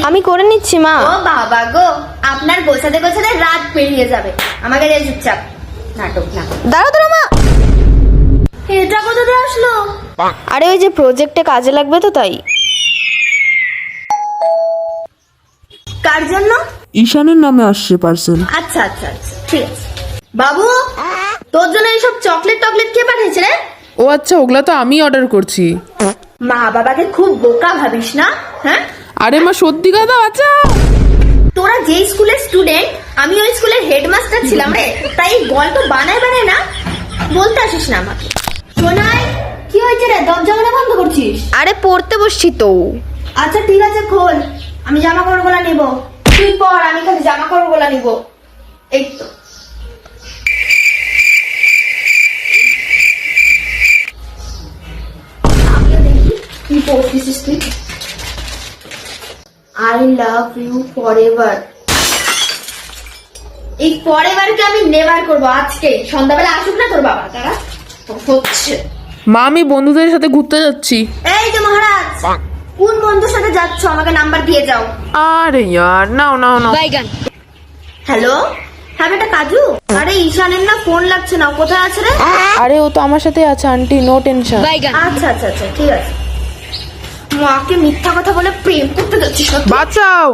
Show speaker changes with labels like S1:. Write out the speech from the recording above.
S1: আমি করে নিচ্ছি মা।
S2: ও বাবা গো, আপনার গোছাতে গোছাতে রাত পেরিয়ে যাবে। আমাকে দিয়ে চুপচাপ নাটক না।
S1: দাঁড়া তোরা মা।
S2: এটা কোথা থেকে আসলো?
S1: আরে ওই যে প্রজেক্টে কাজে লাগবে তো তাই।
S2: কার জন্য?
S3: ঈশানের নামে আসছে পার্সেল।
S2: আচ্ছা আচ্ছা আচ্ছা, ঠিক আছে। বাবু, তোর জন্য এইসব চকলেট টকলেট কে পাঠিয়েছে রে?
S3: ও আচ্ছা, ওগুলা তো আমি অর্ডার করছি।
S2: মা বাবাকে খুব বোকা ভাবিস না? হ্যাঁ,
S3: আরে মা সত্যি কথা, আচ্ছা
S2: তোরা যে স্কুলের স্টুডেন্ট, আমি ওই স্কুলের হেডমাস্টার ছিলাম রে। তাই এই গল্প বানায় বানায় না বলতে আসিস না আমাকে। শোনাই, কি হয়েছে রে? দরজা কেন বন্ধ করছিস?
S1: আরে পড়তে বসছি তো।
S2: আচ্ছা ঠিক আছে, খোল। আমি জামা কাপড়গুলো নিব। তুই পর, আমি খালি জামা কাপড়গুলো নিব। এই তো। আমিও দেখি কি পড়ছিস তুই। I love you forever. এই ফরএভারকে আমি নেভার করব আজকে। সন্ধ্যাবেলা আসুক না তোর বাবা, তারা হচ্ছে।
S3: মা, আমি বন্ধুদের সাথে ঘুরতে যাচ্ছি।
S2: এই যে মহারাজ, কোন বন্ধুর সাথে যাচ্ছ? আমাকে নাম্বার দিয়ে যাও।
S3: আরে ইয়ার, নাও নাও নাও।
S1: বাইগান।
S2: হ্যালো, হ্যাঁ বেটা কাজু। আরে ঈশানের না ফোন লাগছে না, ও কোথায় আছে রে?
S3: আরে ও তো আমার সাথে আছে আন্টি, নো টেনশন।
S1: বাইগান।
S2: আচ্ছা আচ্ছা আচ্ছা, ঠিক আছে। মাকে মিথ্যা কথা বলে প্রেম করতে যাচ্ছিস না তুই?
S3: বাঁচাও।